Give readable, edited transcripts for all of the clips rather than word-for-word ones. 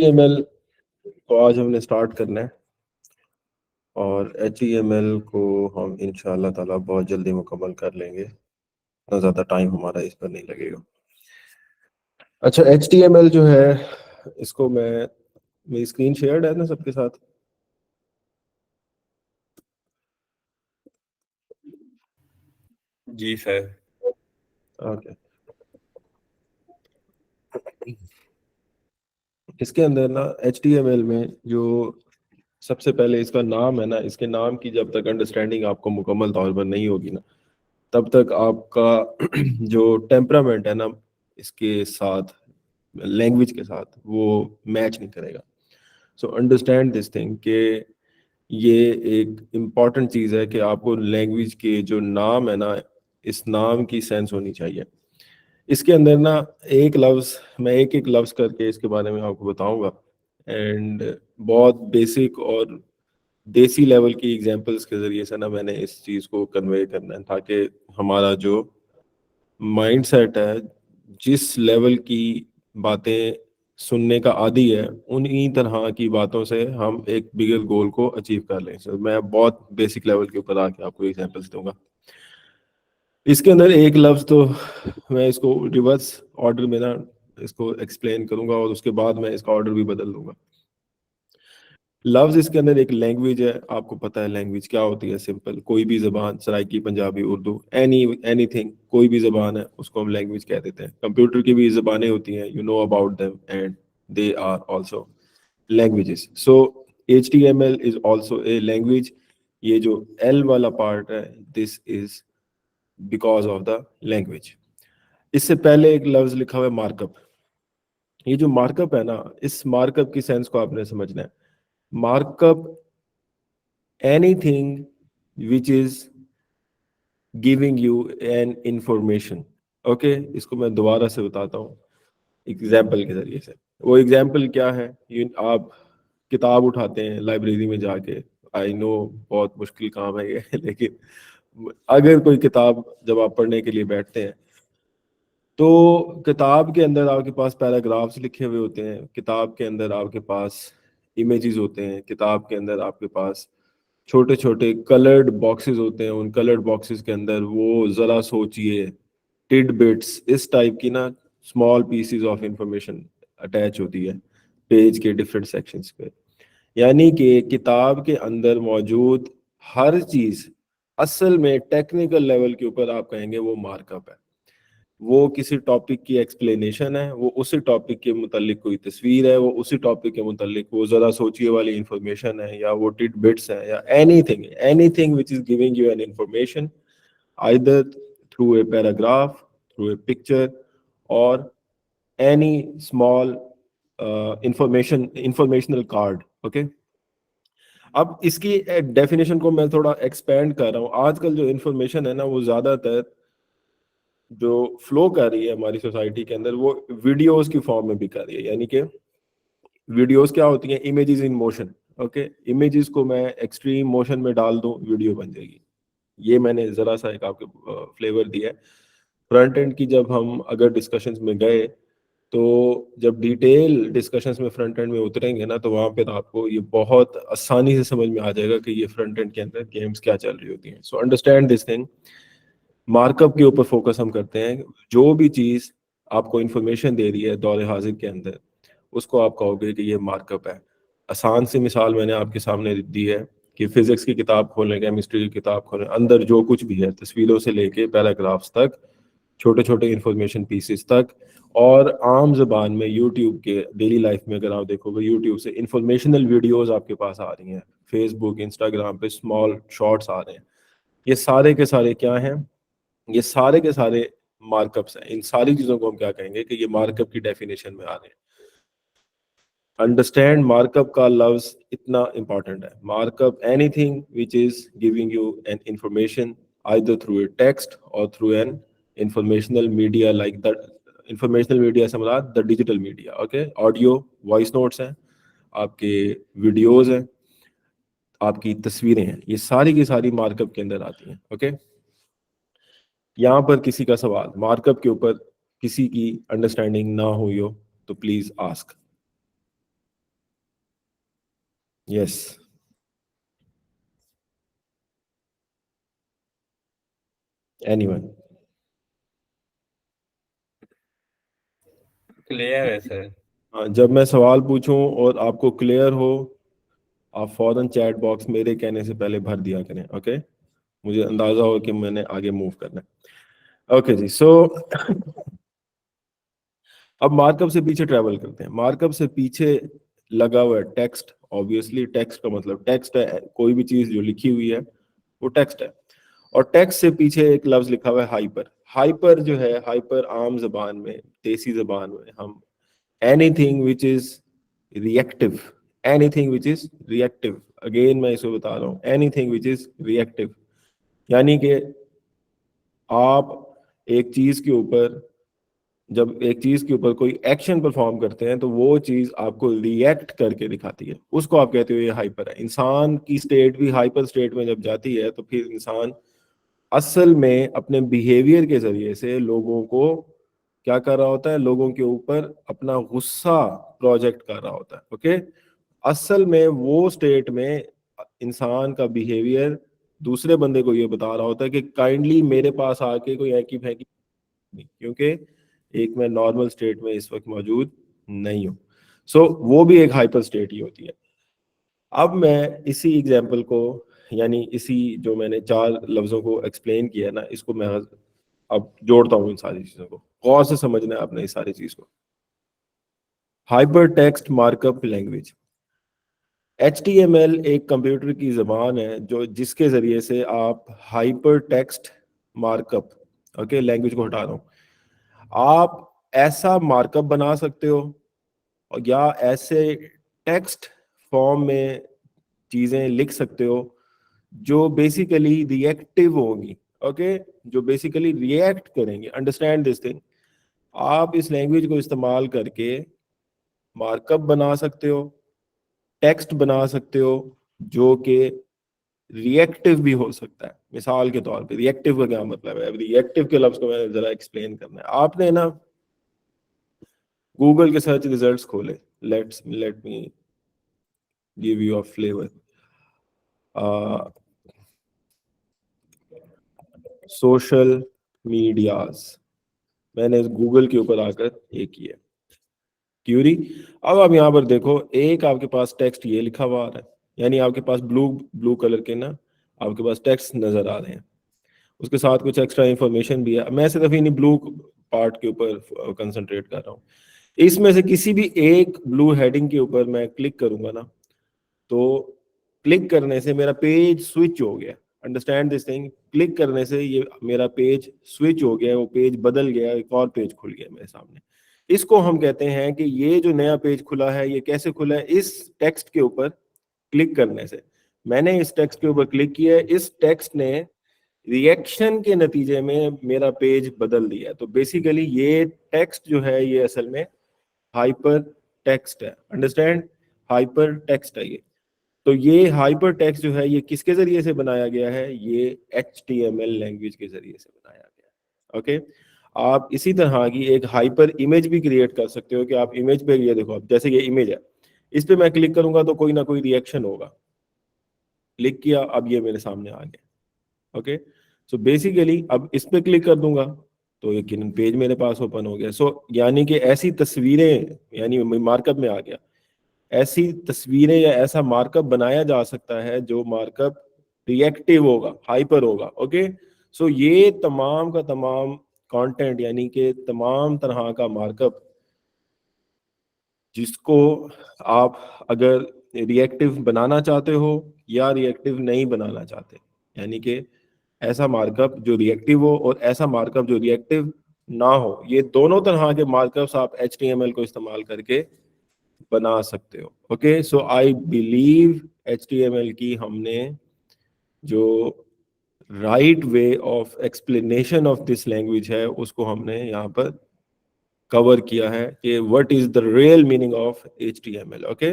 HTML को आज हमने स्टार्ट करना है और HTML को हम इंशाल्लाह ताला बहुत जल्दी मुकम्मल कर लेंगे। इतना ज़्यादा टाइम हमारा इस पर नहीं लगेगा। अच्छा, HTML जो है इसको मेरी स्क्रीन शेयर्ड है ना सबके साथ? जी सर। ओके। इसके अंदर ना HTML में जो सबसे पहले इसका नाम है ना, इसके नाम की जब तक अंडरस्टैंडिंग आपको मुकम्मल तौर पर नहीं होगी ना, तब तक आपका जो टेम्परामेंट है ना इसके साथ, लैंग्वेज के साथ, वो मैच नहीं करेगा। सो अंडरस्टैंड दिस थिंग कि ये एक इम्पॉर्टेंट चीज़ है कि आपको लैंग्वेज के जो नाम है ना, इस नाम की सेंस होनी चाहिए। इसके अंदर ना एक लफ्ज़, मैं एक एक लफ्ज़ करके इसके बारे में आपको बताऊंगा एंड बहुत बेसिक और देसी लेवल की एग्जांपल्स के ज़रिए से ना मैंने इस चीज़ को कन्वे करना है, ताकि हमारा जो माइंड सेट है, जिस लेवल की बातें सुनने का आदी है, उन्हीं तरह की बातों से हम एक बिगर गोल को अचीव कर लें। सो मैं बहुत बेसिक लेवल के ऊपर आके आपको एग्जांपल्स दूंगा। इसके अंदर एक लफ्ज़ तो मैं इसको रिवर्स ऑर्डर में ना इसको एक्सप्लेन करूंगा और उसके बाद मैं इसका ऑर्डर भी बदल दूंगा। लफ्ज़ इसके अंदर एक लैंग्वेज है। आपको पता है लैंग्वेज क्या होती है? सिंपल, कोई भी ज़बान, सराइकी, पंजाबी, उर्दू, एनीथिंग, कोई भी ज़बान है उसको हम लैंग्वेज कह देते हैं। कंप्यूटर की भी ज़बानें होती हैं, you know about them, and they are also languages. So HTML is also a language. ये जो एल वाला पार्ट है, this is because of the language. इससे पहले एक लफ्ज़ लिखा हुआ है मार्कअप। ये जो मार्कअप है ना, इस मार्कअप की सेंस को आपने समझना है। Markup anything which is giving you an information। Okay, इसको मैं दोबारा से बताता हूँ एग्जाम्पल के जरिए से। वो एग्जाम्पल क्या है? आप किताब उठाते हैं लाइब्रेरी में जाके, आई नो बहुत मुश्किल काम है ये लेकिन अगर कोई किताब जब आप पढ़ने के लिए बैठते हैं तो किताब के अंदर आपके पास पैराग्राफ्स लिखे हुए होते हैं, किताब के अंदर आपके पास इमेजेस होते हैं, किताब के अंदर आपके पास छोटे छोटे कलर्ड बॉक्सेस होते हैं। उन कलर्ड बॉक्सेस के अंदर वो जरा सोचिए टिडबिट्स, इस टाइप की ना small pieces of information attach होती है पेज के डिफरेंट सेक्शंस पे। यानी कि किताब के अंदर मौजूद हर चीज असल में टेक्निकल लेवल के ऊपर आप कहेंगे वो मार्कअप है। वो किसी टॉपिक की एक्सप्लेनेशन है, वो उसी टॉपिक के मुतालिक कोई तस्वीर है, वो उसी टॉपिक के मुतालिक वो जरा सोचिए वाली इंफॉर्मेशन है, या वो टिड बिट्स है, या anything anything which is giving you an information either through a paragraph, through a picture, or any small informational card. Okay, अब इसकी डेफिनेशन को मैं थोड़ा एक्सपेंड कर रहा हूँ। आजकल जो इंफॉर्मेशन है ना, वो ज्यादातर जो फ्लो कर रही है हमारी सोसाइटी के अंदर, वो वीडियोस की फॉर्म में भी कर रही है। यानी कि वीडियोस क्या होती हैं? Images in motion. Okay, images को मैं एक्सट्रीम मोशन में डाल दूं, वीडियो बन जाएगी। ये मैंने जरा सा एक आपको फ्लेवर दिया है। फ्रंट एंड की जब हम अगर डिस्कशंस में गए, तो जब डिटेल डिस्कशंस में फ्रंट एंड में उतरेंगे ना, तो वहां पे तो आपको ये बहुत आसानी से समझ में आ जाएगा कि ये फ्रंट एंड के अंदर गेम्स क्या चल रही होती हैं। So understand this thing. Markup के ऊपर फोकस हम करते हैं। जो भी चीज आपको इंफॉर्मेशन दे रही है दौर हाजिर के अंदर, उसको आप कहोगे कि ये मार्कअप है। आसान सी मिसाल मैंने आपके सामने दी है कि फिजिक्स की किताब खोलें, केमिस्ट्री की किताब खोलें, अंदर जो कुछ भी है, तस्वीरों से लेके पैराग्राफ्स तक, छोटे छोटे इंफॉर्मेशन पीसेस तक, और आम जबान में यूट्यूब के डेली लाइफ में अगर आप देखोगे, यूट्यूब से इंफॉर्मेशनल वीडियोस आपके पास आ रही हैं, फेसबुक, इंस्टाग्राम पे स्मॉल शॉर्ट्स आ रहे हैं। ये सारे के सारे क्या हैं? ये सारे के सारे मार्कअप्स हैं। इन सारी चीजों को हम क्या कहेंगे कि ये मार्कअप की डेफिनेशन में आ रहे हैं। अंडरस्टैंड, मार्कअप का लफ्ज इतना इंपॉर्टेंट है। Markup anything which is giving you an information either through a text or through an informational media, like the informational media से मुराद the digital media. Okay, audio, voice notes हैं, आपके videos हैं, आपकी तस्वीरें हैं, ये सारी की सारी मार्कअप के अंदर आती हैं। ओके, यहाँ पर किसी का सवाल मार्कअप के ऊपर किसी की अंडरस्टैंडिंग ना हुई हो तो please ask. Yes, anyone. Clear है सर। हाँ, जब मैं सवाल पूछूं और आपको क्लियर हो, आप फौरन चैट बॉक्स मेरे कहने से पहले भर दिया करें, ओके? मुझे अंदाजा हो कि मैंने आगे मूव करना है। ओके जी, सो अब मार्कअप से पीछे ट्रेवल करते हैं। मार्कअप से पीछे लगा हुआ है टेक्स्ट। ऑब्वियसली टेक्स्ट का मतलब टेक्स्ट है, कोई भी चीज जो लिखी हुई है वो टेक्स्ट है। और टेक्स्ट से पीछे एक लफ्ज लिखा हुआ है हाइपर। हाइपर जो है, हाइपर आम जबान में, देसी जबान में हम anything which is reactive, anything which is reactive, again मैं इसको बता रहा हूँ, एनीथिंग विच इज रिएक्टिव, यानी कि आप एक चीज के ऊपर, जब एक चीज के ऊपर कोई एक्शन परफॉर्म करते हैं तो वो चीज आपको रिएक्ट करके दिखाती है, उसको आप कहते हो ये हाइपर है। इंसान की स्टेट भी हाइपर स्टेट में जब जाती है तो फिर इंसान असल में अपने बिहेवियर के जरिए से लोगों को क्या कर रहा होता है, लोगों के ऊपर अपना गुस्सा प्रोजेक्ट कर रहा होता है, ओके? असल में वो स्टेट में इंसान का बिहेवियर दूसरे बंदे को ये बता रहा होता है कि काइंडली मेरे पास आके कोई ऐकी फैकी नहीं, क्योंकि एक मैं नॉर्मल स्टेट में इस वक्त मौजूद नहीं हूँ। सो वो भी एक हाइपर स्टेट ही होती है। अब मैं इसी एग्जाम्पल को, यानी इसी जो मैंने चार लफ्जों को एक्सप्लेन किया ना, इसको मैं अब जोड़ता हूँ इन सारी चीजों को। गौर से समझना है आपने इस सारी चीज को। Hyper text markup language, HTML एक कंप्यूटर की जबान है जो जिसके जरिए से आप hyper text markup, okay, language को हटा रहा हूँ, आप ऐसा मार्कअप बना सकते हो और या ऐसे टेक्स्ट फॉर्म में चीजें लिख सकते हो जो बेसिकली रिएक्टिव होंगी, ओके, जो बेसिकली रिएक्ट करेंगे। Understand this thing. आप इस लैंग्वेज को इस्तेमाल करके मार्कअप बना सकते हो, टेक्स्ट बना सकते हो जो कि रिएक्टिव भी हो सकता है। मिसाल के तौर पे रिएक्टिव का क्या मतलब है? रिएक्टिव के लफ्ज को मैंने जरा एक्सप्लेन करना है। आपने ना गूगल के सर्च रिजल्ट्स खोले, let me give you a flavour. Social medias, मैंने गूगल के ऊपर आकर ये किया क्यूरी। अब आप यहाँ पर देखो, एक आपके पास टेक्स्ट ये लिखा हुआ आ रहा है, यानी आपके पास ब्लू ब्लू कलर के ना आपके पास टेक्स्ट नजर आ रहे हैं। उसके साथ कुछ एक्स्ट्रा इंफॉर्मेशन भी है। मैं सिर्फ इन्हीं ब्लू पार्ट के ऊपर कंसंट्रेट कर रहा हूँ। इसमें से किसी भी एक ब्लू हेडिंग के ऊपर मैं क्लिक करूंगा ना, तो क्लिक करने से मेरा पेज स्विच हो गया। Understand this thing. क्लिक करने से ये मेरा पेज स्विच हो गया, वो पेज बदल गया, एक और पेज खुल गया मेरे सामने। इसको हम कहते हैं कि ये जो नया पेज खुला है ये कैसे खुला है? इस टेक्स्ट के ऊपर क्लिक करने से। मैंने इस टेक्स्ट के ऊपर क्लिक किया है, इस टेक्स्ट ने रिएक्शन के नतीजे में मेरा पेज बदल दिया। तो बेसिकली ये टेक्स्ट जो है ये असल में हाइपर टेक्स्ट है। अंडरस्टैंड? हाइपर टेक्स्ट है ये। तो ये हाइपर टेक्स्ट जो है ये किसके जरिए से बनाया गया है? ये HTML लैंग्वेज के जरिए से बनाया गया है, ओके? आप इसी तरह की एक हाइपर इमेज भी क्रिएट कर सकते हो कि आप इमेज पे, ये देखो, अब जैसे ये इमेज है, इस पे मैं क्लिक करूंगा तो कोई ना कोई रिएक्शन होगा। क्लिक किया, अब ये मेरे सामने आ गया, ओके? सो बेसिकली अब इस पे क्लिक कर दूंगा तो यकीनन पेज मेरे पास ओपन हो गया। सो यानी कि ऐसी तस्वीरें, यानी मार्कअप में आ गया, ऐसी तस्वीरें या ऐसा मार्कअप बनाया जा सकता है जो मार्कअप रिएक्टिव होगा, हाइपर होगा, ओके? सो ये तमाम का तमाम कंटेंट, यानी कि तमाम तरह का मार्कअप जिसको आप अगर रिएक्टिव बनाना चाहते हो या रिएक्टिव नहीं बनाना चाहते, यानी कि ऐसा मार्कअप जो रिएक्टिव हो और ऐसा मार्कअप जो रिएक्टिव ना हो, ये दोनों तरह के मार्कअप्स आप HTML को इस्तेमाल करके बना सकते हो, okay? So I believe HTML की हमने जो right way of explanation of this language है उसको हमने यहाँ पर कवर किया है कि what is the real meaning of HTML, okay?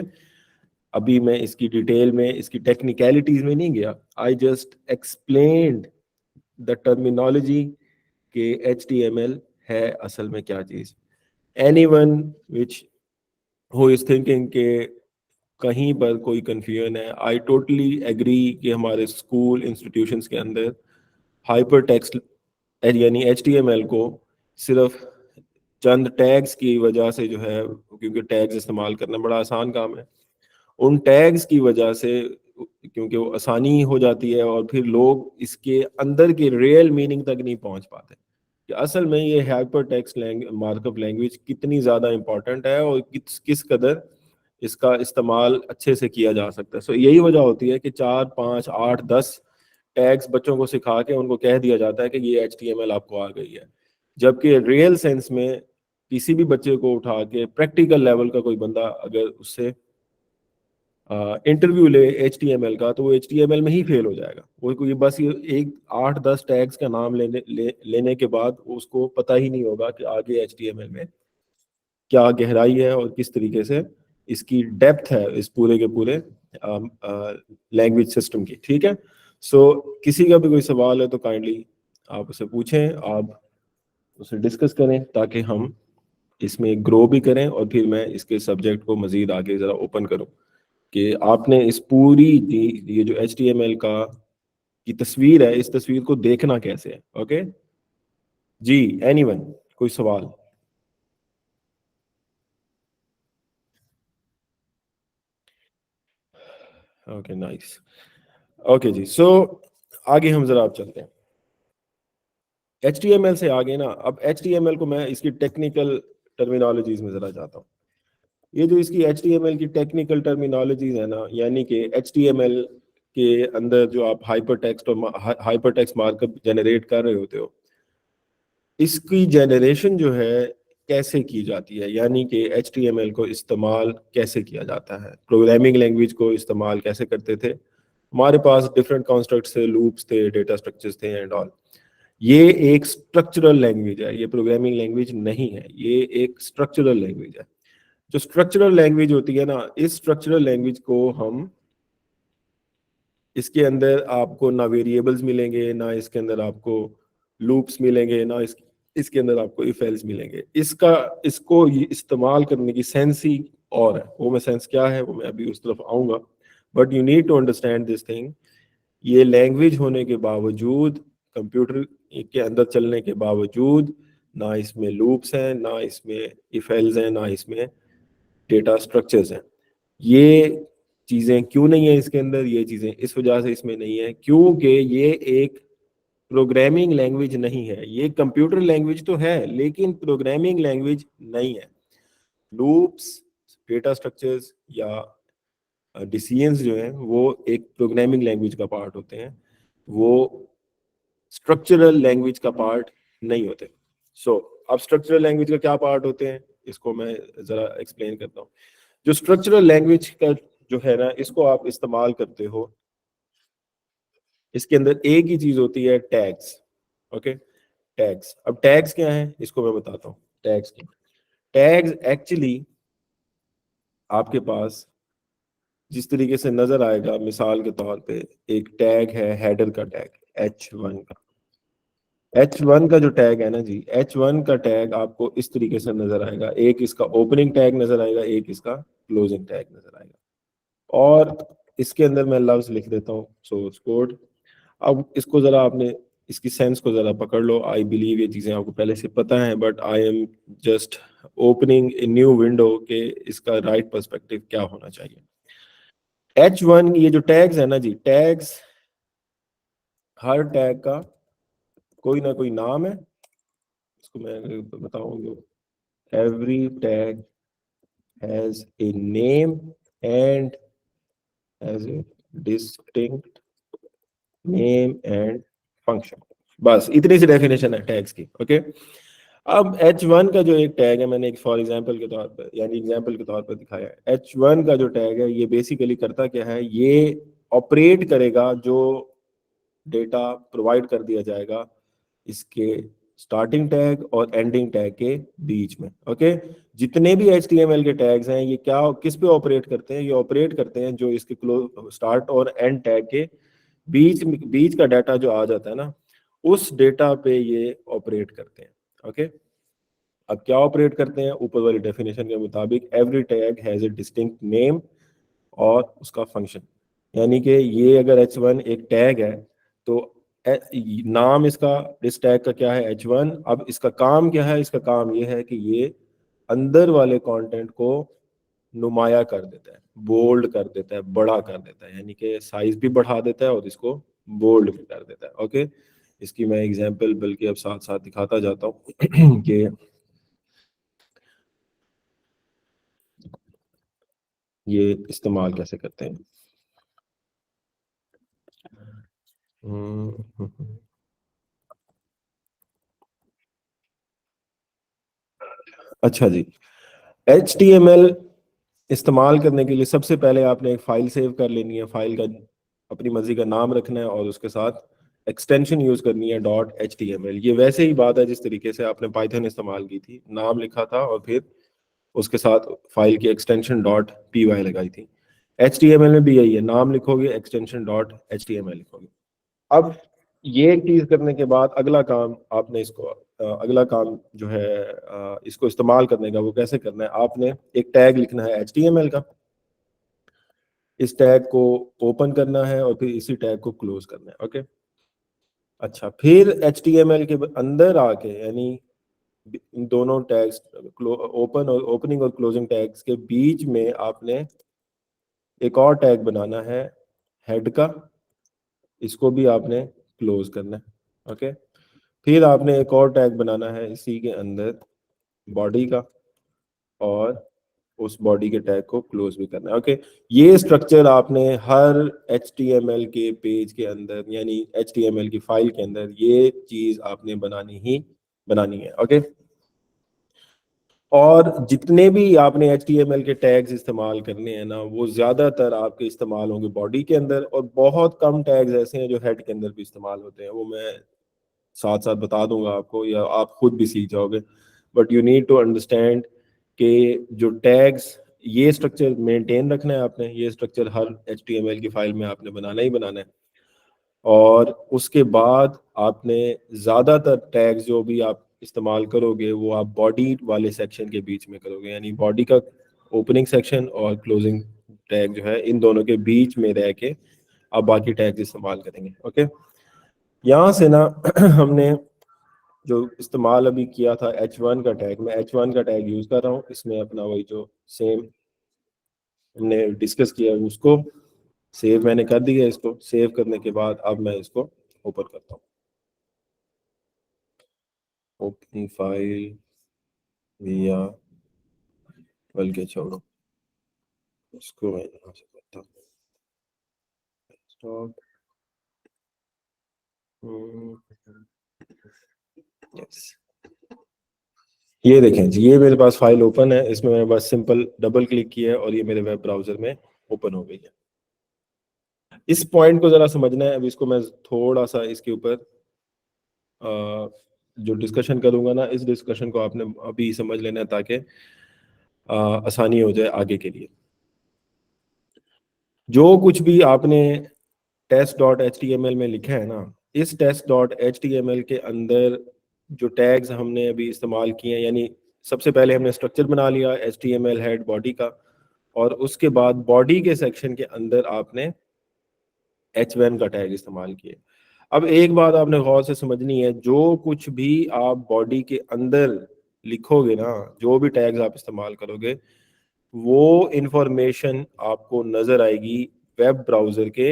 अभी मैं इसकी डिटेल में, इसकी टेक्निकलिटीज में नहीं गया। I just explained the terminology के HTML है असल में क्या चीज। Anyone which who is thinking के कहीं पर कोई कंफ्यूजन है, आई टोटली एग्री कि हमारे स्कूल इंस्टीट्यूशंस के अंदर हाइपर टेक्स्ट यानी HTML को सिर्फ चंद टैग्स की वजह से जो है, क्योंकि टैग्स इस्तेमाल करना बड़ा आसान काम है, उन टैग्स की वजह से, क्योंकि वो आसानी हो जाती है और फिर लोग इसके अंदर की रियल मीनिंग तक नहीं पहुंच पाते कि असल में ये हाइपर टेक्स्ट मार्कअप लैंग्वेज कितनी ज़्यादा इंपॉर्टेंट है और किस कदर इसका इस्तेमाल अच्छे से किया जा सकता है। सो यही वजह होती है कि 4 5 8 10 टैग्स बच्चों को सिखा के उनको कह दिया जाता है कि ये HTML आपको आ गई है, जबकि रियल सेंस में किसी भी बच्चे को उठा के प्रैक्टिकल लेवल का कोई बंदा अगर उससे इंटरव्यू ले HTML का, तो वो HTML में ही फेल हो जाएगा। वो कोई बस ये एक 8-10 टैग्स का नाम लेने के बाद उसको पता ही नहीं होगा कि आगे HTML में क्या गहराई है और किस तरीके से इसकी डेप्थ है इस पूरे के पूरे लैंग्वेज सिस्टम की। ठीक है, सो किसी का भी कोई सवाल है तो काइंडली आप उसे पूछें, आप उसे डिस्कस करें ताकि हम इसमें ग्रो भी करें और फिर मैं इसके सब्जेक्ट को मजीद आगे ज़रा ओपन करूं कि आपने इस पूरी ये जो HTML का की तस्वीर है, इस तस्वीर को देखना कैसे है। ओके जी, एनीवन कोई सवाल? Okay nice. ओके जी, सो आगे हम जरा आप चलते हैं HTML से आगे ना। अब HTML को मैं इसकी टेक्निकल टर्मिनोलॉजीज में जरा जाता हूँ। ये जो इसकी HTML की टेक्निकल टर्मिनोलॉजीज है ना, यानी कि HTML के अंदर जो आप हाइपर टेक्स्ट और हाइपर टेक्स्ट मार्कअप जनरेट कर रहे होते हो, इसकी जनरेशन जो है कैसे की जाती है, यानी कि HTML को इस्तेमाल कैसे किया जाता है, प्रोग्रामिंग लैंग्वेज को इस्तेमाल कैसे करते थे। हमारे पास डिफरेंट कॉन्स्ट्रक्ट्स थे, लूप्स थे, डेटा स्ट्रक्चर्स थे एंड ऑल। ये एक स्ट्रक्चरल लैंग्वेज है, ये प्रोग्रामिंग लैंग्वेज नहीं है, ये एक स्ट्रक्चरल लैंग्वेज है। जो स्ट्रक्चरल लैंग्वेज होती है ना, इस स्ट्रक्चरल लैंग्वेज को हम, इसके अंदर आपको ना वेरिएबल्स मिलेंगे, ना इसके अंदर आपको लूप्स मिलेंगे, ना इसके अंदर आपको इफ एल्स मिलेंगे। इसको इस्तेमाल करने की सेंस ही और है। वो मैं सेंस क्या है वो मैं अभी उस तरफ आऊंगा, but you need to understand this thing. ये लैंग्वेज होने के बावजूद, कंप्यूटर के अंदर चलने के बावजूद, ना इसमें लूप्स हैं, ना इसमें इफ एल्स हैं, ना इसमें डेटा स्ट्रक्चर्स हैं। ये चीजें क्यों नहीं है इसके अंदर? ये चीजें इस वजह से इसमें नहीं है क्योंकि ये एक प्रोग्रामिंग लैंग्वेज नहीं है। ये कंप्यूटर लैंग्वेज तो है लेकिन प्रोग्रामिंग लैंग्वेज नहीं है। लूप्स, डेटा स्ट्रक्चर्स या डिसीजंस जो हैं वो एक प्रोग्रामिंग लैंग्वेज का पार्ट होते हैं, वो स्ट्रक्चरल लैंग्वेज का पार्ट नहीं होते। सो अब स्ट्रक्चरल लैंग्वेज का क्या पार्ट होते हैं, इसको मैं जरा एक्सप्लेन करता हूँ। जो स्ट्रक्चरल लैंग्वेज का जो है ना, इसको आप इस्तेमाल करते हो, इसके अंदर एक ही चीज होती है, टैग्स। Okay, tags. अब टैग्स क्या है इसको मैं बताता हूँ। टैग्स क्या, टैग्स एक्चुअली आपके पास जिस तरीके से नजर आएगा, मिसाल के तौर पे एक टैग है हेडर का टैग H1 का। H1 का जो टैग है ना जी, H1 का टैग आपको इस तरीके से नजर आएगा। एक इसका ओपनिंग टैग नजर आएगा, एक इसका क्लोजिंग टैग नजर आएगा, और इसके अंदर मैं लफ्ज लिख देता हूँ सोर्स कोड। अब इसको जरा आपने इसकी सेंस को जरा पकड़ लो। आई बिलीव ये चीजें आपको पहले से पता है, but I am just opening a new window के इसका राइट पर्सपेक्टिव क्या होना चाहिए। H1 ये जो टैग्स है ना जी, टैग्स, हर टैग का कोई ना कोई नाम है। इसको मैं बताऊंगा, every tag has a name and has a distinct name and function. बस इतनी सी डेफिनेशन है टैग्स की। ओके, अब H1 का जो एक टैग है, मैंने एक फॉर एग्जांपल के तौर पर यानी एग्जांपल के तौर पर दिखाया है। H1 का जो टैग है ये बेसिकली करता क्या है, ये ऑपरेट करेगा जो डेटा प्रोवाइड कर दिया जाएगा इसके स्टार्टिंग टैग और एंडिंग टैग के बीच में। ओके, जितने भी HTML के टैग्स हैं ये क्या किस पे ऑपरेट करते हैं? ये ऑपरेट करते हैं जो इसके स्टार्ट और एंड टैग के बीच का डाटा जो आ जाता है ना, उस डेटा पे ये ऑपरेट करते हैं। ओके, अब क्या ऑपरेट करते हैं? ऊपर वाली डेफिनेशन के मुताबिक every tag has a distinct name और उसका फंक्शन। यानी कि ये अगर h1 एक टैग है तो नाम इसका, इस टैग का क्या है, h1। अब इसका काम क्या है, इसका काम ये है कि ये अंदर वाले कंटेंट को नुमाया कर देता है, बोल्ड कर देता है, बड़ा कर देता है, यानी कि साइज भी बढ़ा देता है और इसको बोल्ड भी कर देता है। ओके, इसकी मैं एग्जांपल बल्कि अब साथ साथ दिखाता जाता हूँ कि ये इस्तेमाल कैसे करते हैं। अच्छा जी, HTML इस्तेमाल करने के लिए सबसे पहले आपने एक फाइल सेव कर लेनी है। फाइल का अपनी मर्जी का नाम रखना है और उसके साथ एक्सटेंशन यूज करनी है .html। ये वैसे ही बात है जिस तरीके से आपने पाइथन इस्तेमाल की थी, नाम लिखा था और फिर उसके साथ फाइल की एक्सटेंशन .py लगाई थी। HTML में भी यही है, नाम लिखोगे, एक्सटेंशन .html लिखोगे। अब ये एक चीज करने के बाद अगला काम आपने इसको अगला काम जो है इसको इस्तेमाल करने का, वो कैसे करना है, आपने एक टैग लिखना है HTML का, इस टैग को ओपन करना है और फिर इसी टैग को क्लोज करना है। ओके, अच्छा, फिर HTML के अंदर आके, यानी इन दोनों टैग्स ओपन और ओपनिंग और क्लोजिंग टैग्स के बीच में आपने एक और टैग बनाना है हेड का, इसको भी आपने क्लोज करना है। ओके, फिर आपने एक और टैग बनाना है इसी के अंदर बॉडी का, और उस बॉडी के टैग को क्लोज भी करना है। ओके, ये स्ट्रक्चर आपने हर HTML के पेज के अंदर, यानी HTML की फाइल के अंदर ये चीज आपने बनानी है। ओके, और जितने भी आपने HTML के टैग्स इस्तेमाल करने हैं ना, वो ज्यादातर आपके इस्तेमाल होंगे बॉडी के अंदर, और बहुत कम टैग्स ऐसे हैं जो हेड के अंदर भी इस्तेमाल होते हैं। वो मैं साथ साथ बता दूंगा आपको, या आप खुद भी सीख जाओगे। But you need to understand कि जो टैग्स, ये स्ट्रक्चर मेंटेन रखना है आपने, ये स्ट्रक्चर हर HTML की फाइल में आपने बनाना ही बनाना है। और उसके बाद आपने ज़्यादातर टैग्स जो भी आप इस्तेमाल करोगे वो आप बॉडी वाले सेक्शन के बीच में करोगे, यानी बॉडी का ओपनिंग सेक्शन और क्लोजिंग टैग जो है, इन दोनों के बीच में रह के आप बाकी टैग्स इस्तेमाल करेंगे। ओके, यहाँ से ना हमने जो इस्तेमाल अभी किया था h1 का टैग, मैं h1 का टैग यूज कर रहा हूँ इसमें, अपना वही जो सेम हमने डिस्कस किया उसको सेव मैंने कर दिया। इसको सेव करने के बाद अब मैं इसको ओपन करता हूँ, ओपन फाइल, या बल्कि छोड़ो, इसको मैं यहाँ से करता हूँ स्टॉप। यस, ये देखें जी, ये मेरे पास फाइल ओपन है, इसमें मैंने बस सिंपल डबल क्लिक किया है और ये मेरे वेब ब्राउजर में ओपन हो गई है। इस पॉइंट को जरा समझना है। अब इसको मैं थोड़ा सा इसके ऊपर जो डिस्कशन करूंगा ना, इस डिस्कशन को आपने अभी समझ लेना है ताकि आसानी हो जाए आगे के लिए। जो कुछ भी आपने test.html में लिखा है ना, इस test.html के अंदर जो टैग्स हमने अभी इस्तेमाल किए हैं, यानी सबसे पहले हमने स्ट्रक्चर बना लिया HTML हेड बॉडी का, और उसके बाद बॉडी के सेक्शन के अंदर आपने h1 का टैग इस्तेमाल किए। अब एक बात आपने गौर से समझनी है, जो कुछ भी आप बॉडी के अंदर लिखोगे ना, जो भी टैग्स आप इस्तेमाल करोगे, वो इंफॉर्मेशन आपको नजर आएगी वेब ब्राउजर के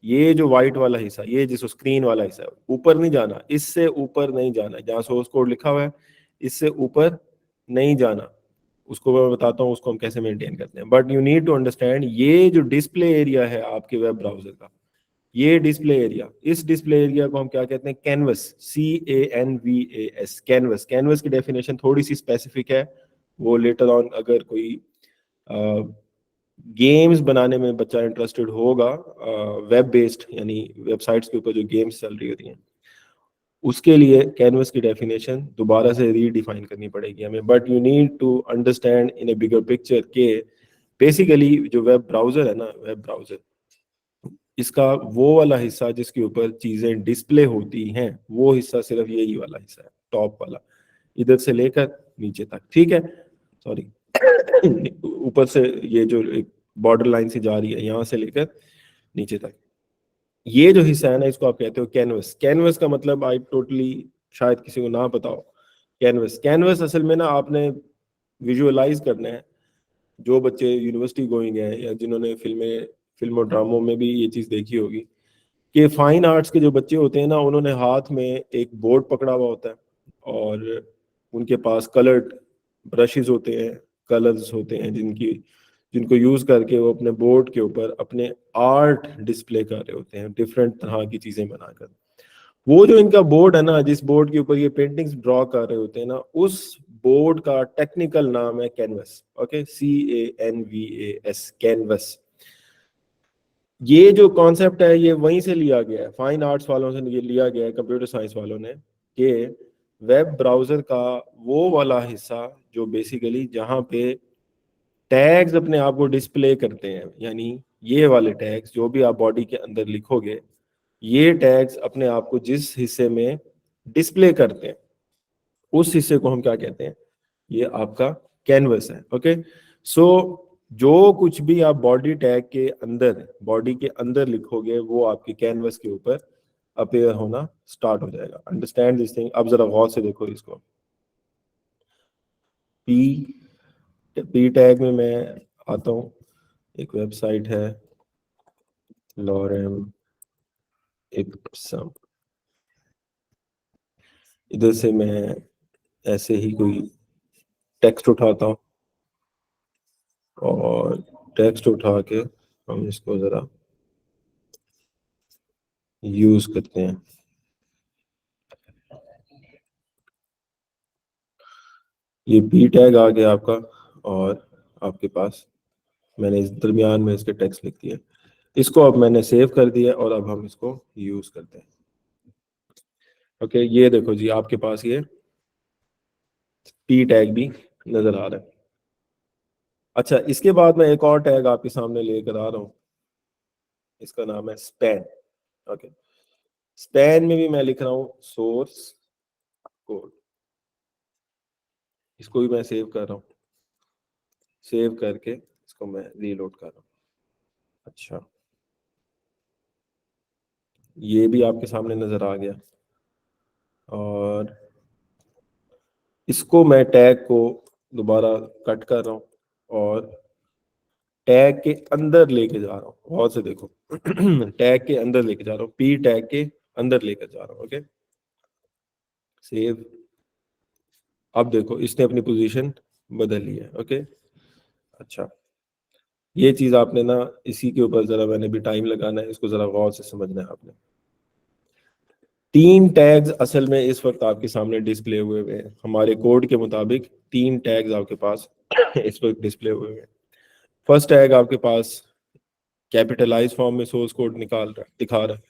ये जो व्हाइट वाला हिस्सा, ये जिसको स्क्रीन वाला हिस्सा है, ऊपर नहीं जाना, इससे ऊपर नहीं जाना, जहाँ सोर्स कोड लिखा हुआ है इससे ऊपर नहीं जाना। उसको मैं बताता हूँ उसको हम कैसे मेंटेन करते हैं। But you need to understand, ये जो डिस्प्ले एरिया है आपके वेब ब्राउजर का, ये डिस्प्ले एरिया, इस डिस्प्ले एरिया को हम क्या कहते हैं, कैनवस, CANVAS, कैनवस। कैनवस की डेफिनेशन थोड़ी सी स्पेसिफिक है, वो लेटर ऑन अगर कोई गेम्स बनाने में बच्चा इंटरेस्टेड होगा, वेब बेस्ड यानी वेबसाइट्स के ऊपर जो गेम्स चल रही होती हैं, उसके लिए कैनवस की डेफिनेशन दोबारा से रीडिफाइन करनी पड़ेगी हमें। But you need to understand in a bigger picture के बेसिकली जो वेब ब्राउजर है ना, वेब ब्राउजर, इसका वो वाला हिस्सा जिसके ऊपर चीजें डिस्प्ले होती हैं, वो हिस्सा सिर्फ यही वाला हिस्सा है, टॉप वाला, इधर से लेकर नीचे तक। ठीक है, सॉरी ऊपर से ये जो एक बॉर्डर लाइन से जा रही है यहाँ से लेकर नीचे तक। ये जो हिस्सा है ना, इसको आप कहते हो कैनवस। कैनवस का मतलब आई टोटली शायद किसी को ना पता हो। कैनवस, कैनवस असल में ना आपने विजुअलाइज करना है। जो बच्चे यूनिवर्सिटी गोइंग है या जिन्होंने फिल्म और ड्रामों में भी ये चीज देखी होगी कि फाइन आर्ट्स के जो बच्चे होते हैं ना, उन्होंने हाथ में एक बोर्ड पकड़ा हुआ होता है और उनके पास कलर्ड ब्रशेस होते हैं, कलर्स होते हैं जिनको यूज करके वो अपने बोर्ड के ऊपर अपने आर्ट डिस्प्ले कर रहे होते हैं, डिफरेंट तरह की चीजें बनाकर। वो जो इनका बोर्ड है ना, जिस बोर्ड के ऊपर ये पेंटिंग्स ड्रॉ कर रहे होते हैं ना, उस बोर्ड का टेक्निकल नाम है कैनवस। Okay, CANVAS, canvas. ये जो कॉन्सेप्ट है ये वहीं से लिया गया है, फाइन आर्ट्स वालों से ये लिया गया है, कंप्यूटर साइंस वालों ने, कि वेब ब्राउजर का वो वाला हिस्सा जो बेसिकली जहाँ पे टैग्स अपने आप को डिस्प्ले करते हैं, यानी ये वाले टैग्स जो भी आप बॉडी के अंदर लिखोगे, ये टैग्स अपने आप को जिस हिस्से में डिस्प्ले करते हैं उस हिस्से को हम क्या कहते हैं, ये आपका कैनवस है। ओके, सो जो कुछ भी आप बॉडी टैग के अंदर, बॉडी के अंदर लिखोगे वो आपके कैनवस के ऊपर अपेयर होना स्टार्ट हो जाएगा। Understand this thing. अब जरा गौर से देखो इसको। पी पी टैग में मैं आता हूँ, एक वेबसाइट है लॉरेम इप्सम, इधर से मैं ऐसे ही कोई टेक्स्ट उठाता हूँ और टेक्स्ट उठा के हम इसको जरा यूज करते हैं। ये पी टैग आ गया आपका और आपके पास मैंने इस दरमियान में इसके टेक्स्ट लिख दिए। इसको अब मैंने सेव कर दिया और अब हम इसको यूज करते हैं। ओके, ये देखो जी, आपके पास ये पी टैग भी नजर आ रहा है। अच्छा, इसके बाद मैं एक और टैग आपके सामने लेकर आ रहा हूँ, इसका नाम है स्पैन। ओके, स्पैन में भी मैं लिख रहा हूँ सोर्स कोड। इसको भी मैं सेव कर रहा हूँ, सेव करके इसको मैं रीलोड कर रहा हूँ। अच्छा, ये भी आपके सामने नजर आ गया और इसको मैं टैग को दोबारा कट कर रहा हूँ और टैग के अंदर लेके जा रहा हूँ। और से देखो टैग के अंदर लेके जा रहा हूँ, पी टैग के अंदर लेकर जा रहा हूँ। Okay, save. अब देखो इसने अपनी पोजीशन बदल ली है। ओके, अच्छा, ये चीज आपने ना, इसी के ऊपर जरा मैंने भी टाइम लगाना है, इसको जरा गौर से समझना है आपने। 3 टैग्स असल में इस वक्त आपके सामने डिस्प्ले हुए हुए हैं, हमारे कोड के मुताबिक 3 टैग्स आपके पास इस वक्त डिस्प्ले हुए हुए हैं। फर्स्ट टैग आपके पास कैपिटलाइज फॉर्म में सोर्स कोड दिखा रहा है।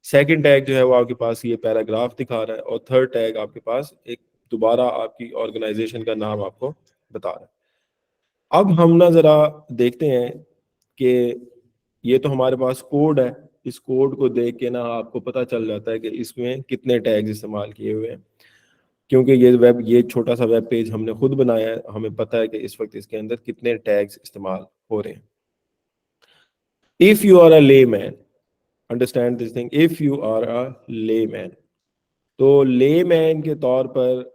सेकंड टैग जो है वो आपके पास ये पैराग्राफ दिखा रहा है और थर्ड टैग आपके पास एक दोबारा आपकी ऑर्गेनाइजेशन का नाम आपको बता रहा है। अब हम ना जरा देखते हैं कि ये तो हमारे पास कोड है, इस कोड को देख के ना आपको पता चल जाता है कि इसमें कितने टैग्स इस्तेमाल किए हुए हैं, क्योंकि ये छोटा सा वेब पेज हमने खुद बनाया है, हमें पता है कि इस वक्त इसके अंदर कितने टैग्स इस्तेमाल हो रहे हैं। If you are a layman, understand this thing, if you are a layman, तो लेमैन के तौर पर,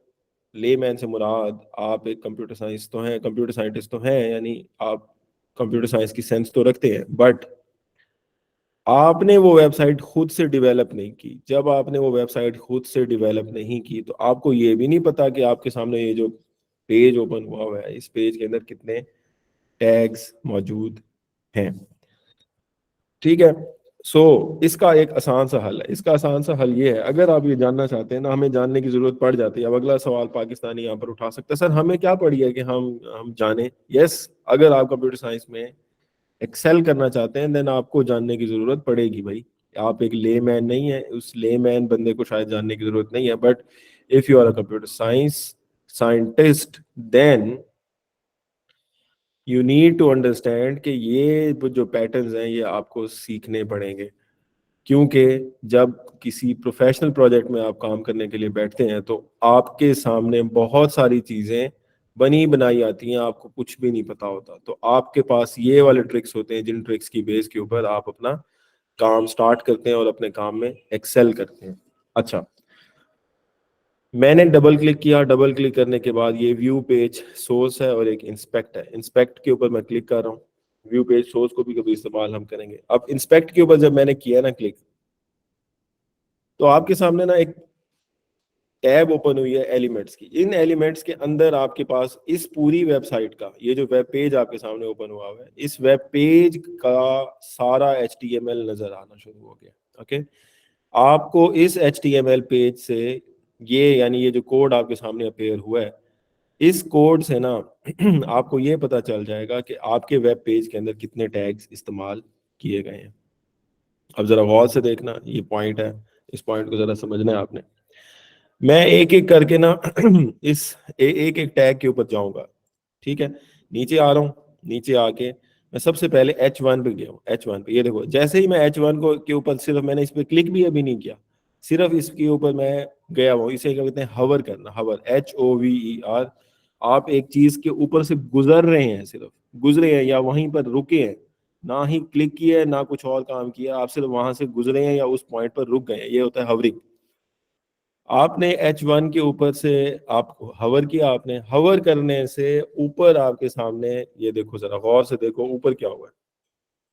लेमैन से मुराद आप एक कंप्यूटर साइंस तो हैं, कंप्यूटर साइंटिस्ट तो हैं, यानी आप कंप्यूटर साइंस की सेंस तो रखते हैं, बट आपने वो वेबसाइट खुद से डेवलप नहीं की। जब आपने वो वेबसाइट खुद से डेवलप नहीं की तो आपको ये भी नहीं पता कि आपके सामने ये जो पेज ओपन हुआ है, इस पेज के अंदर कितने टैग्स मौजूद हैं। ठीक है, सो इसका एक आसान सा हल है। इसका आसान सा हल ये है, अगर आप ये जानना चाहते हैं ना, हमें जानने की जरूरत पड़ जाती है। अब अगला सवाल पाकिस्तानी यहाँ पर उठा सकता है, सर हमें क्या पड़ी है कि हम जाने। यस, अगर आप कंप्यूटर साइंस में एक्सेल करना चाहते हैं देन आपको जानने की जरूरत पड़ेगी भाई। आप एक लेमैन नहीं है, उस लेमैन बंदे को शायद जानने की जरूरत नहीं है, but if you are a computer science scientist then you need to understand कि ये जो पैटर्न्स हैं ये आपको सीखने पड़ेंगे, क्योंकि जब किसी प्रोफेशनल प्रोजेक्ट में आप काम करने के लिए बैठते हैं तो आपके सामने बहुत सारी चीजें बनी बनाई आती हैं, आपको कुछ भी नहीं पता होता। तो आपके पास ये वाले ट्रिक्स होते हैं जिन ट्रिक्स की बेस के ऊपर आप अपना काम स्टार्ट करते हैं और अपने काम में एक्सेल करते हैं। अच्छा, मैंने डबल क्लिक किया, डबल क्लिक करने के बाद ये व्यू पेज सोर्स है और एक इंस्पेक्ट है। इंस्पेक्ट के ऊपर मैं क्लिक कर रहा हूँ। व्यू पेज सोर्स को भी कभी इस्तेमाल हम करेंगे। अब इंस्पेक्ट के ऊपर जब मैंने किया ना क्लिक, तो आपके सामने ना एक टैब ओपन हुई है एलिमेंट्स की। इन एलिमेंट्स के अंदर आपके पास इस पूरी वेबसाइट का, ये जो वेब पेज आपके सामने ओपन हुआ हुआ है, इस वेब पेज का सारा HTML नजर आना शुरू हो गया। ओके, आपको इस HTML पेज से ये यानी ये जो कोड आपके सामने अपेयर हुआ है, इस कोड से ना आपको ये पता चल जाएगा कि आपके वेब पेज के अंदर कितने टैग्स इस्तेमाल किए गए हैं। अब जरा गौर से देखना, ये पॉइंट है, इस पॉइंट को जरा समझना है आपने। मैं एक एक करके ना इस एक एक टैग के ऊपर जाऊंगा। ठीक है, नीचे आ रहा हूँ। नीचे आके मैं सबसे पहले H1 पे गया हूँ। H1 पे ये देखो, जैसे ही मैं H1 को के ऊपर, सिर्फ मैंने इस पे क्लिक भी अभी नहीं किया, सिर्फ इसके ऊपर मैं गया हूँ। इसे क्या कहते हैं, हवर करना, हवर, HOVER। आप एक चीज के ऊपर से गुजर रहे हैं, सिर्फ गुजरे हैं या वहीं पर रुके हैं, ना ही क्लिक किया है ना कुछ और काम किया, आप सिर्फ वहां से गुजरे हैं या उस पॉइंट पर रुक गए हैं, ये होता है हवरिंग। आपने H1 के ऊपर से आप हवर किया, आपने हवर करने से ऊपर आपके सामने ये देखो, जरा गौर से देखो ऊपर क्या हुआ है।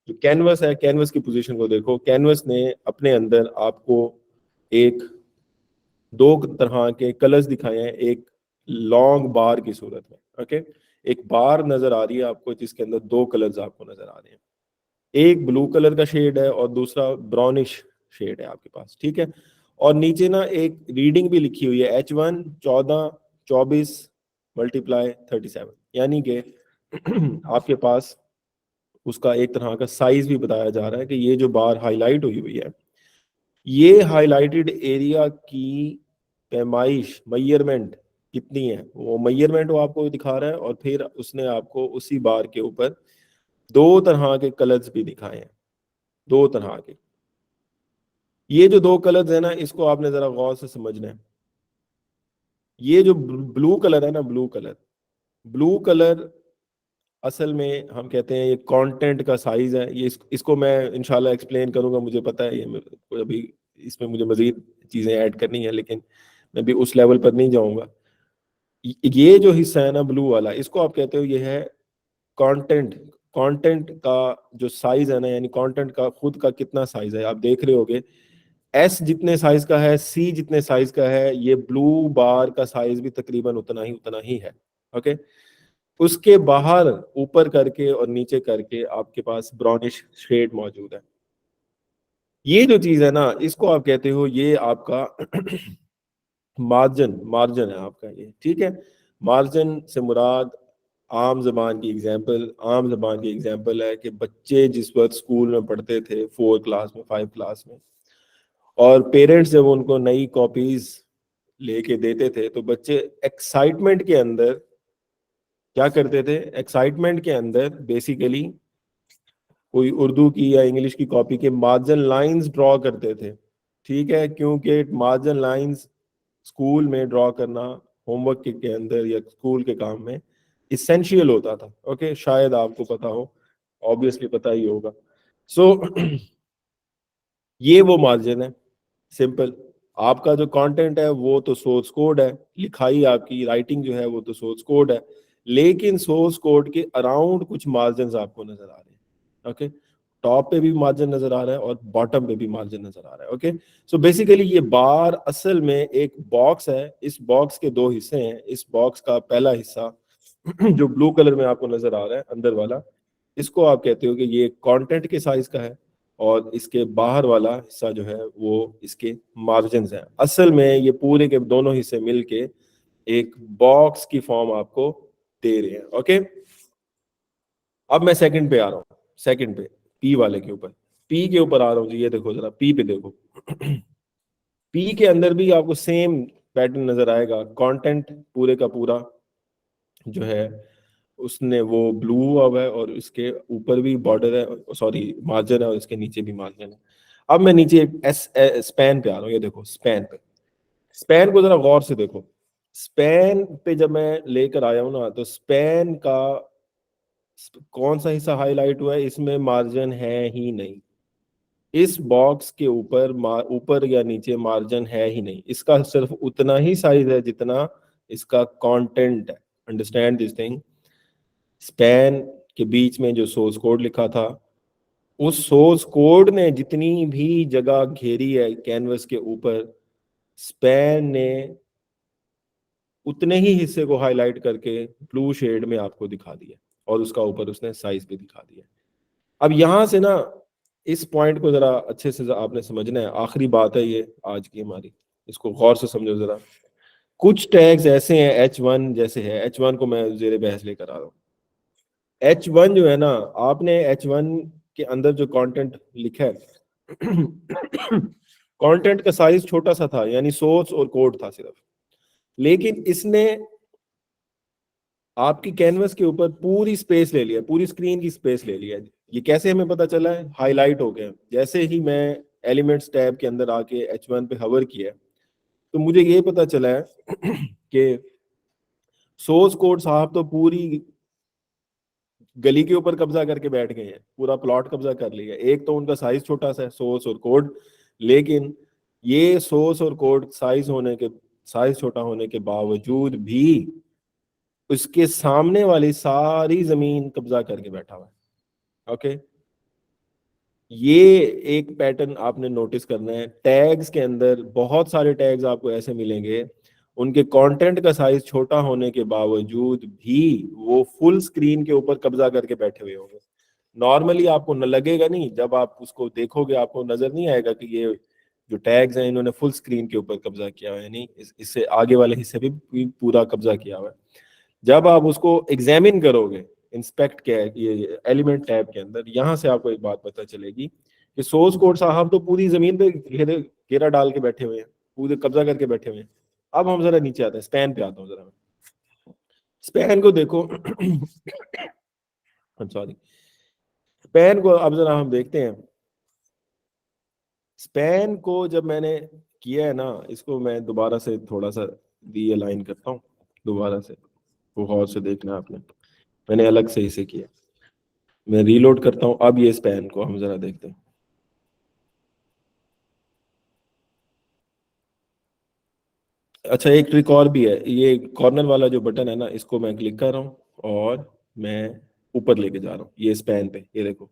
जो कैनवस है, कैनवस की पोजीशन को देखो। कैनवस ने अपने अंदर आपको एक दो तरह के कलर्स दिखाए हैं, एक लॉन्ग बार की सूरत में। ओके, एक बार नजर आ रही है आपको जिसके अंदर दो कलर्स आपको नजर आ रहे हैं, एक ब्लू कलर का शेड है और दूसरा ब्राउनिश शेड है आपके पास। ठीक है, और नीचे ना एक रीडिंग भी लिखी हुई है, H1 14 24 मल्टीप्लाई 37, यानी कि आपके पास उसका एक तरह का साइज भी बताया जा रहा है कि ये जो बार हाईलाइट हुई हुई है, ये हाईलाइटेड एरिया की पैमाइश, मयरमेंट कितनी है, वो मयरमेंट वो आपको दिखा रहा है। और फिर उसने आपको उसी बार के ऊपर दो तरह के कलर्स भी दिखाए हैं, दो तरह के। ये जो दो कलर्स है ना, इसको आपने जरा गौर से समझना है। ये जो ब्लू कलर है ना, ब्लू कलर, ब्लू कलर असल में हम कहते हैं ये कंटेंट का साइज है। ये इसको मैं इंशाल्लाह एक्सप्लेन करूंगा, मुझे पता है ये अभी इसमें मुझे मजीद चीजें ऐड करनी है, लेकिन मैं भी उस लेवल पर नहीं जाऊंगा। ये जो हिस्सा है ना ब्लू वाला, इसको आप कहते हो ये है कंटेंट। कंटेंट का जो साइज है ना, यानी कंटेंट का खुद का कितना साइज है, आप देख रहे होगे S जितने साइज का है, C जितने साइज का है, ये ब्लू बार का साइज भी तकरीबन उतना ही है। ओके, उसके बाहर ऊपर करके और नीचे करके आपके पास ब्राउनिश शेड मौजूद है। ये जो चीज है ना, इसको आप कहते हो ये आपका मार्जिन, मार्जिन है आपका ये। ठीक है, मार्जिन से मुराद आम जबान की एग्जांपल है कि बच्चे जिस वक्त स्कूल में पढ़ते थे, 4 क्लास में, 5 क्लास में, और पेरेंट्स जब उनको नई कॉपीज लेके देते थे, तो बच्चे एक्साइटमेंट के अंदर क्या करते थे, एक्साइटमेंट के अंदर बेसिकली कोई उर्दू की या इंग्लिश की कॉपी के मार्जिन लाइंस ड्रॉ करते थे। ठीक है, क्योंकि मार्जिन लाइंस स्कूल में ड्रॉ करना होमवर्क के अंदर या स्कूल के काम में इसेंशियल होता था। ओके, शायद आपको पता हो, ऑब्वियसली पता ही होगा। सो ये वो मार्जिन है, सिंपल। आपका जो कंटेंट है वो तो सोर्स कोड है, लिखाई आपकी राइटिंग जो है वो तो सोर्स कोड है, लेकिन सोर्स कोड के अराउंड कुछ मार्जिन आपको नजर आ रहे हैं। ओके, टॉप पे भी मार्जिन नजर आ रहा है और बॉटम पे भी मार्जिन नजर आ रहा है। ओके, सो बेसिकली ये बार असल में एक बॉक्स है। इस बॉक्स के दो हिस्से हैं। इस बॉक्स का पहला हिस्सा जो ब्लू कलर में आपको नजर आ रहा है अंदर वाला, इसको आप कहते हो कि ये कंटेंट के साइज का है, और इसके बाहर वाला हिस्सा जो है वो इसके मार्जिन हैं। असल में ये पूरे के दोनों हिस्से मिलके एक बॉक्स की फॉर्म आपको दे रहे हैं। ओके, अब मैं सेकंड पे आ रहा हूँ, सेकंड पे पी वाले के ऊपर, पी के ऊपर आ रहा हूँ जी। ये देखो जरा, पी पे देखो। पी के अंदर भी आपको सेम पैटर्न नजर आएगा। कंटेंट पूरे का पूरा जो है उसने वो ब्लू हुआ है, और इसके ऊपर भी बॉर्डर है, सॉरी मार्जिन है, और इसके नीचे भी मार्जिन है। अब मैं नीचे स्पैन पे आ रहा हूँ। ये देखो स्पैन पे, स्पैन को जरा गौर से देखो। स्पैन पे जब मैं लेकर आया हूं ना, तो स्पैन का कौन सा हिस्सा हाईलाइट हुआ है? इसमें मार्जिन है ही नहीं। इस बॉक्स के ऊपर ऊपर या नीचे मार्जिन है ही नहीं। इसका सिर्फ उतना ही साइज है जितना इसका कंटेंट है। Understand this thing. स्पैन के बीच में जो सोर्स कोड लिखा था, उस सोर्स कोड ने जितनी भी जगह घेरी है कैनवस के ऊपर, स्पैन ने उतने ही हिस्से को हाईलाइट करके ब्लू शेड में आपको दिखा दिया, और उसका ऊपर उसने साइज भी दिखा दिया। अब यहां से ना इस पॉइंट को जरा अच्छे से आपने समझना है। आखिरी बात है ये आज की हमारी, इसको गौर से समझो जरा। कुछ टैग्स ऐसे हैं, H1 जैसे है, H1 को मैं जेरे बहस लेकर आ रहा हूँ। H1 जो है ना, आपने H1 के अंदर जो कंटेंट लिखा है कंटेंट का साइज छोटा सा था, यानी सोर्स और कोड था सिर्फ, लेकिन इसने आपकी कैनवस के ऊपर पूरी स्पेस ले लिया, पूरी स्क्रीन की स्पेस ले लिया। ये कैसे हमें पता चला है? हाईलाइट हो गया। जैसे ही मैं एलिमेंट्स टैब के अंदर आके H1 पे हवर किया, तो मुझे ये पता चला है कि सोर्स कोड साहब तो पूरी गली के ऊपर कब्जा करके बैठ गए हैं, पूरा प्लॉट कब्जा कर लिया। एक तो उनका साइज छोटा सा है, सोर्स और कोड, लेकिन ये सोर्स और कोड साइज छोटा होने के बावजूद भी उसके सामने वाली सारी जमीन कब्जा करके बैठा हुआ है। ओके, ये एक पैटर्न आपने नोटिस करना है। टैग्स के अंदर बहुत सारे टैग्स आपको ऐसे मिलेंगे, उनके कंटेंट का साइज छोटा होने के बावजूद भी वो फुल स्क्रीन के ऊपर कब्जा करके बैठे हुए होंगे। नॉर्मली आपको न लगेगा नहीं, जब आप उसको देखोगे आपको नजर नहीं आएगा कि ये जो टैग्स हैं इन्होंने फुल स्क्रीन के ऊपर कब्जा किया हुआ है। नहीं, इससे आगे वाले हिस्से भी पूरा कब्जा किया हुआ है। जब आप उसको एग्जामिन करोगे, इंस्पेक्ट किया ये एलिमेंट टैब के अंदर, यहां से आपको एक बात पता चलेगी कि सोर्स कोड साहब तो पूरी जमीन पे घेरा डाल के बैठे हुए हैं, पूरे कब्जा करके बैठे हुए हैं। अब हम जरा नीचे आते हैं, स्पैन पे आता हूँ जरा मैं। स्पैन को देखो सॉरी, स्पैन को अब जरा हम देखते हैं। स्पैन को जब मैंने किया है ना, इसको मैं दोबारा से थोड़ा सा रीअलाइन करता हूँ, दोबारा से वो गौर से देखना आपने, मैंने अलग से इसे किया। मैं रीलोड करता हूँ। अब ये स्पैन को हम जरा देखते हैं। अच्छा, एक ट्रिक और भी है। ये कॉर्नर वाला जो बटन है ना, इसको मैं क्लिक कर रहा हूँ और मैं ऊपर लेके जा रहा हूँ ये स्पैन पे। ये देखो,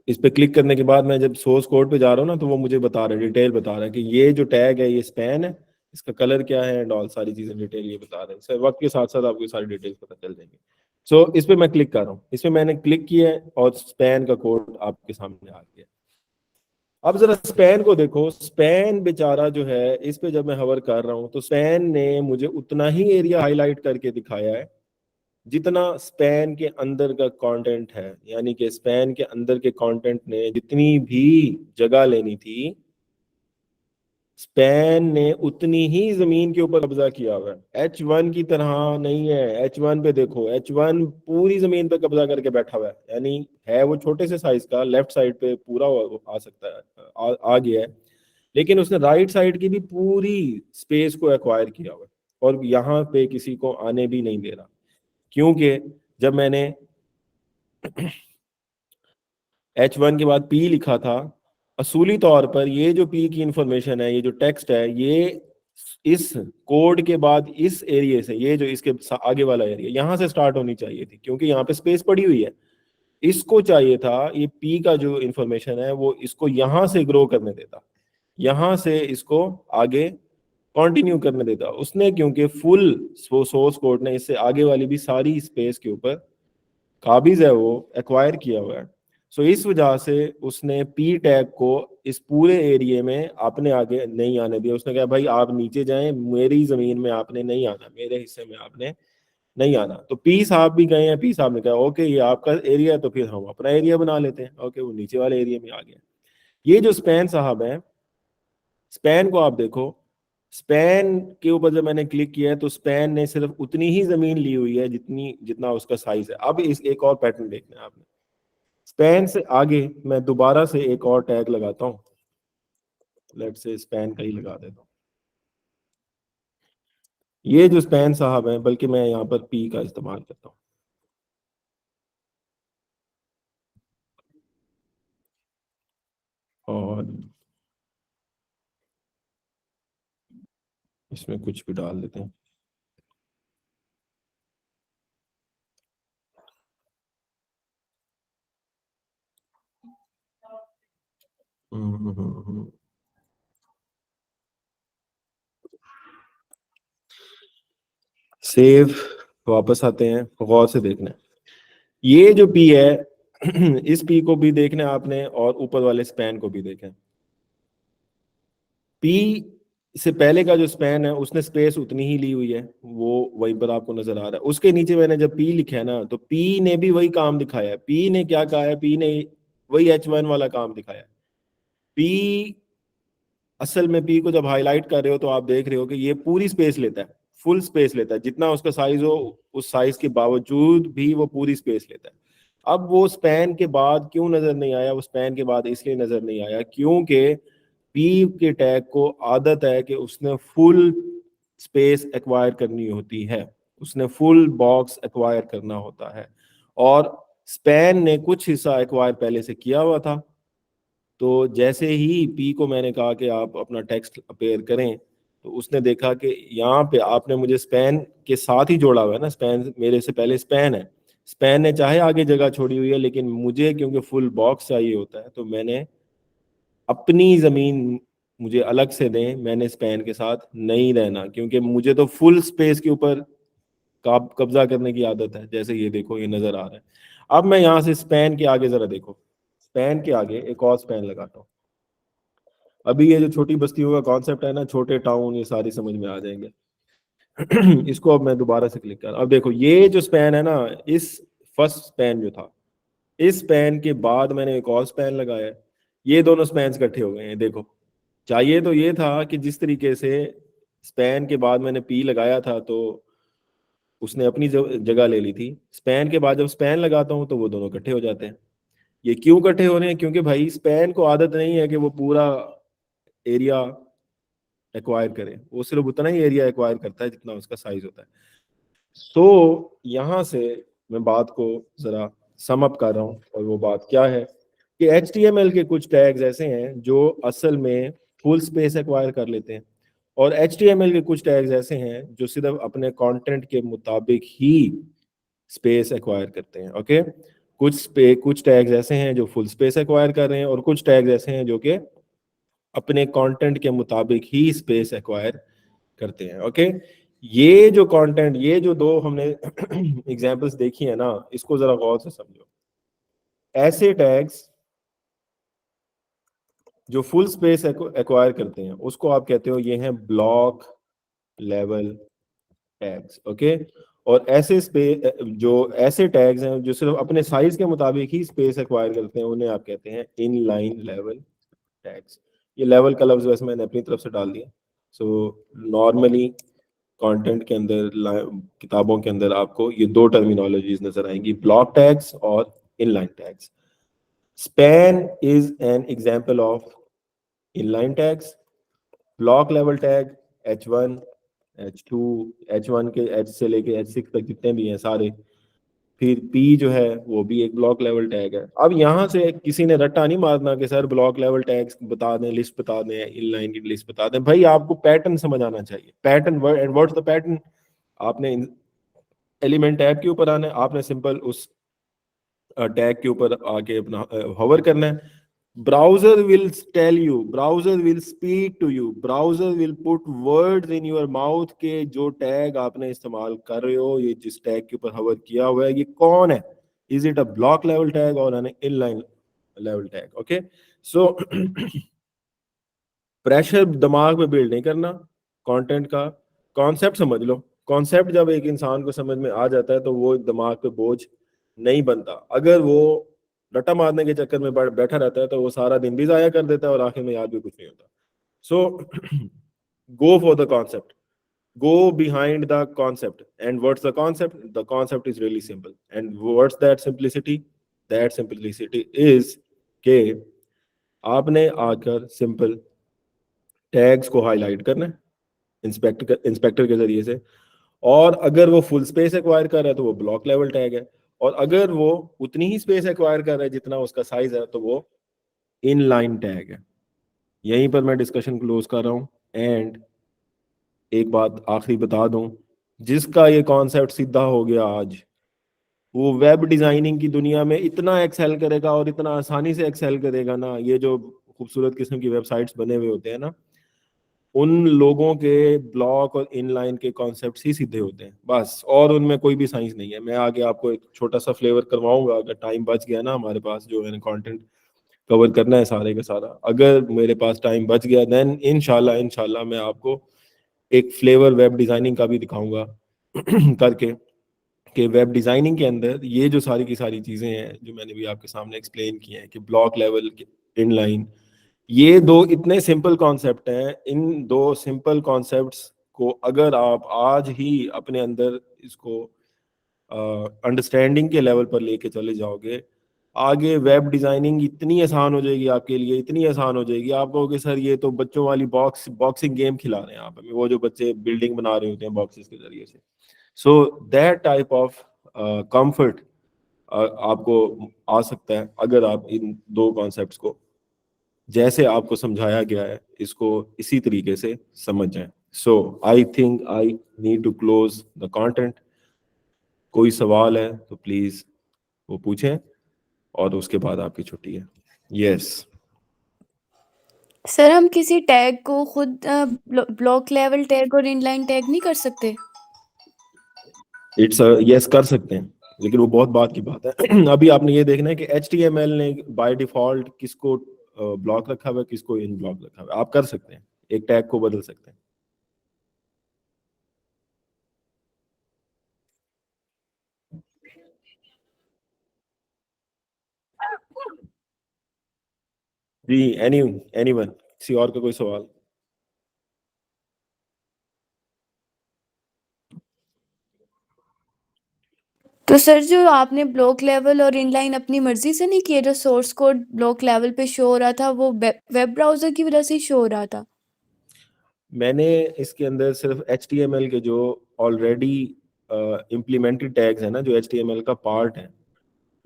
इस पे क्लिक करने के बाद मैं जब सोर्स कोड पे जा रहा हूँ ना, तो वो मुझे बता रहा है, डिटेल बता रहा है कि ये जो टैग है ये स्पैन है, इसका कलर क्या है एंड ऑल सारी चीजें डिटेल ये बता रहे हैं। सर वक्त के साथ साथ आपको सारी डिटेल्स पता चल जाएंगी। सो इस पे मैं क्लिक कर रहा हूँ, इस पे मैंने क्लिक किया है और स्पैन का कोड आपके सामने आ गया। अब जरा स्पैन को देखो। स्पैन बेचारा जो है, इस पे जब मैं हवर कर रहा हूं तो स्पैन ने मुझे उतना ही एरिया हाईलाइट करके दिखाया है जितना स्पैन के अंदर का कंटेंट है। यानी कि स्पैन के अंदर के कंटेंट ने जितनी भी जगह लेनी थी, स्पैन ने उतनी ही जमीन के ऊपर कब्जा किया हुआ है। H1 की तरह नहीं है। H1 पे देखो, H1 पूरी जमीन पे कब्जा करके बैठा हुआ है। यानी है वो छोटे से साइज का, लेफ्ट साइड पे पूरा आ सकता है, आ गया है, लेकिन उसने राइट साइड की भी पूरी स्पेस को एक्वायर किया हुआ है और यहाँ पे किसी को आने भी नहीं दे रहा। क्योंकि जब मैंने H1 के बाद P लिखा था, असूली तौर पर ये जो P की इंफॉर्मेशन है, ये जो टेक्स्ट है, ये इस कोड के बाद इस एरिया से, ये जो इसके आगे वाला एरिया, यहाँ से स्टार्ट होनी चाहिए थी, क्योंकि यहाँ पे स्पेस पड़ी हुई है। इसको चाहिए था ये P का जो इंफॉर्मेशन है वो इसको यहाँ से ग्रो करने देता, यहाँ से इसको आगे कंटिन्यू करने देता। उसने क्योंकि फुल सोर्स कोड ने इससे आगे वाली भी सारी स्पेस के ऊपर काबिज है, वो एक्वायर किया हुआ है। सो इस वजह से उसने पी टैग को इस पूरे एरिया में अपने आगे नहीं आने दिया। उसने कहा भाई आप नीचे जाएं, मेरी जमीन में आपने नहीं आना, मेरे हिस्से में आपने नहीं आना। तो पी साहब भी गए हैं, पी साहब ने कहा ओके ये आपका एरिया है तो फिर हम अपना एरिया बना लेते हैं। ओके, वो नीचे वाले एरिया में आ गया। ये जो स्पैन साहब है, स्पैन को आप देखो, स्पैन के ऊपर जब मैंने क्लिक किया है तो स्पैन ने सिर्फ उतनी ही जमीन ली हुई है जितना उसका साइज है। अब इस एक और पैटर्न देखना है आपने। स्पैन से आगे मैं दोबारा से एक और टैग लगाता हूँ, लेट से स्पैन का ही लगा देता हूँ। ये जो स्पैन साहब है, बल्कि मैं यहाँ पर पी का इस्तेमाल करता हूँ। और इसमें कुछ भी डाल देते हैं। हम्म। सेव, वापस आते हैं, गौर से देखना है। ये जो पी है इस पी को भी देखना है आपने, और ऊपर वाले स्पैन को भी देखें। पी से पहले का जो स्पैन है उसने स्पेस उतनी ही ली हुई है, वो वहीं पर आपको नजर आ रहा है। उसके नीचे मैंने जब पी लिखा है ना, तो पी ने भी वही काम दिखाया है। पी ने क्या कहा है, पी ने वही H1 वाला काम दिखाया है। पी, असल में पी को जब हाईलाइट कर रहे हो तो आप देख रहे हो कि ये पूरी स्पेस लेता है, फुल स्पेस लेता है। जितना उसका साइज हो, उस साइज के बावजूद भी वो पूरी स्पेस लेता है। अब वो स्पैन के बाद क्यों नजर नहीं आया? वो स्पैन के बाद इसलिए नजर नहीं आया क्योंकि पी के टैग को आदत है कि उसने फुल स्पेस एक्वायर करनी होती है, उसने फुल बॉक्स एक्वायर करना होता है। और स्पैन ने कुछ हिस्सा एक्वायर पहले से किया हुआ था। तो जैसे ही पी को मैंने कहा कि आप अपना टेक्स्ट अपेयर करें, तो उसने देखा कि यहाँ पे आपने मुझे स्पैन के साथ ही जोड़ा हुआ है ना, स्पैन मेरे से पहले स्पैन है। स्पैन ने चाहे आगे जगह छोड़ी हुई है, लेकिन मुझे क्योंकि फुल बॉक्स चाहिए होता है, तो मैंने अपनी जमीन मुझे अलग से दें, मैंने स्पैन के साथ नहीं रहना, क्योंकि मुझे तो फुल स्पेस के ऊपर कब्जा करने की आदत है। जैसे ये देखो, ये नजर आ रहा है। अब मैं यहाँ से स्पैन के आगे जरा देखो, स्पैन के आगे एक और स्पैन लगाता हूँ। अभी ये जो छोटी बस्तियों का कॉन्सेप्ट है ना, छोटे टाउन, ये सारी समझ में आ जाएंगे। इसको अब मैं दोबारा से क्लिक कर, अब देखो ये जो स्पैन है ना, इस फर्स्ट स्पैन जो था, इस स्पैन के बाद मैंने एक और स्पैन लगाया है। ये दोनों स्पैन इकट्ठे हो गए हैं, देखो। चाहिए तो ये था कि जिस तरीके से स्पैन के बाद मैंने पी लगाया था, तो उसने अपनी जगह ले ली थी। स्पैन के बाद जब स्पैन लगाता हूँ तो वो दोनों इकट्ठे हो जाते हैं। ये क्यों इकट्ठे हो रहे हैं? क्योंकि भाई स्पैन को आदत नहीं है कि वो पूरा एरिया एक्वायर करे, वो सिर्फ उतना ही एरिया एक्वायर करता है जितना उसका साइज होता है। सो यहाँ से मैं बात को जरा सम अप कर रहा हूँ, और वो बात क्या है कि HTML के कुछ टैग्स ऐसे हैं जो असल में फुल स्पेस एक्वायर कर लेते हैं, और HTML के कुछ टैग्स ऐसे हैं जो सिर्फ अपने कंटेंट के मुताबिक ही स्पेस एक्वायर करते हैं। ओके, कुछ टैग्स ऐसे हैं जो फुल स्पेस एक्वायर कर रहे हैं, और कुछ टैग्स ऐसे हैं जो कि अपने कंटेंट के मुताबिक ही स्पेस एक्वायर करते हैं। ओके, ये जो कंटेंट, ये जो दो हमने एग्जांपल्स देखी है ना, इसको जरा गौर से समझो। ऐसे टैग्स जो फुल स्पेस एक्वायर करते हैं, उसको आप कहते हो ये हैं ब्लॉक लेवल टैग्स। ओके, और ऐसे स्पेस, जो ऐसे टैग्स हैं जो सिर्फ अपने साइज के मुताबिक ही स्पेस एक्वायर करते हैं, उन्हें आप कहते हैं इन लाइन लेवल टैग्स। ये लेवल का लफ्ज वैसे मैंने अपनी तरफ से डाल दिया। सो नॉर्मली कंटेंट के अंदर, किताबों के अंदर आपको ये दो टर्मिनोलॉजीज नजर आएंगी, ब्लॉक टैग्स और inline tags. Span is an example of inline tags. Block level tag H1, H2, H1 के H से लेके H6 तक जितने भी हैं सारे। फिर P जो है वो भी एक ब्लॉक लेवल टैग है। अब यहाँ से किसी ने रट्टा नहीं मारना कि सर ब्लॉक लेवल टैग्स बता दें, लिस्ट बता दें, इनलाइन की लिस्ट बता दें। भाई आपको पैटर्न समझ आना चाहिए। Pattern, and what's the pattern? आपने एलिमेंट टैग के ऊपर आना है, आपने सिंपल उस टैग के ऊपर आके अपना हॉवर करना है। Browser will tell you, browser will speak to you, browser will put words in your mouth के जो टैग आपने इस्तेमाल कर रहे हो, ये जिस टैग के ऊपर हवर किया हुआ है, ये कौन है? Is it a block level tag or an inline level tag? Okay, so pressure दिमाग में बिल्ड नहीं करना। कंटेंट का कॉन्सेप्ट समझ लो। कॉन्सेप्ट जब एक इंसान को समझ में आ जाता है तो वो दिमाग पे बोझ नहीं बनता। अगर वो रट्टा मारने के चक्कर में बैठा रहता है तो वो सारा दिन भी जाया कर देता है और आखिर में याद भी कुछ नहीं होता। So go for the concept, go behind the concept. And what's the concept? The concept is really simple. And what's that simplicity? That simplicity is कि आपने आकर सिंपल टैग्स को हाईलाइट करना है, इंस्पेक्टर के जरिए से। और अगर वो फुल स्पेस एक्वायर कर रहा है तो वो ब्लॉक लेवल टैग है, और अगर वो उतनी ही स्पेस एक्वायर कर रहा है जितना उसका साइज है तो वो इनलाइन टैग है। यहीं पर मैं डिस्कशन क्लोज कर रहा हूँ। एंड एक बात आखिरी बता दूं, जिसका ये कॉन्सेप्ट सीधा हो गया आज, वो वेब डिजाइनिंग की दुनिया में इतना एक्सेल करेगा और इतना आसानी से एक्सेल करेगा ना। ये जो खूबसूरत किस्म की वेबसाइट्स बने हुए होते हैं ना, उन लोगों के ब्लॉक और इनलाइन के कॉन्सेप्ट्स ही सीधे होते हैं बस, और उनमें कोई भी साइंस नहीं है। मैं आगे आपको एक छोटा सा फ्लेवर करवाऊंगा, अगर टाइम बच गया ना हमारे पास, जो मैंने कंटेंट कवर करना है सारे का सारा, अगर मेरे पास टाइम बच गया देन इंशाल्लाह इंशाल्लाह मैं आपको एक फ्लेवर वेब डिजाइनिंग का भी दिखाऊंगा करके, कि वेब डिजाइनिंग के अंदर ये जो सारी की सारी चीजें हैं जो मैंने भी आपके सामने एक्सप्लेन की हैं, कि ब्लॉक लेवल, इनलाइन, ये दो इतने सिंपल कॉन्सेप्ट हैं। इन दो सिंपल कॉन्सेप्ट्स को अगर आप आज ही अपने अंदर इसको अंडरस्टैंडिंग के लेवल पर लेके चले जाओगे, आगे वेब डिजाइनिंग इतनी आसान हो जाएगी आपके लिए, इतनी आसान हो जाएगी। आप कहोगे सर ये तो बच्चों वाली बॉक्सिंग गेम खिला रहे हैं आप हमें, वो जो बच्चे बिल्डिंग बना रहे होते हैं बॉक्सेस के जरिए से। So that type of comfort आपको आ सकता है अगर आप इन दो कॉन्सेप्ट्स को, जैसे आपको समझाया गया है, इसको इसी तरीके से समझ जाएं। So I think I need to close the content. कोई सवाल है तो प्लीज वो पूछें, और उसके बाद आपकी छुट्टी है। यस, सर हम किसी टैग को खुद ब्लॉक लेवल टैग और इनलाइन टैग नहीं कर सकते? इट्स यस, कर सकते हैं, लेकिन वो बहुत बात की बात है। अभी आपने ये देखना है कि HTML ने बाय डिफॉल्ट किसको ब्लॉक रखा हुआ है, किसको इन ब्लॉक रखा हुआ है। आप कर सकते हैं, एक टैग को बदल सकते हैं। जी, एनीवन, किसी और का कोई सवाल? तो सर जो आपने ब्लॉक लेवल और इनलाइन अपनी मर्जी से नहीं किए, जो सोर्स कोड ब्लॉक लेवल पे शो हो रहा था वो वेब ब्राउजर की वजह से ही शो हो रहा था? मैंने इसके अंदर सिर्फ HTML के जो ऑलरेडी इम्प्लीमेंटेड टैग्स हैं ना, जो HTML का पार्ट है,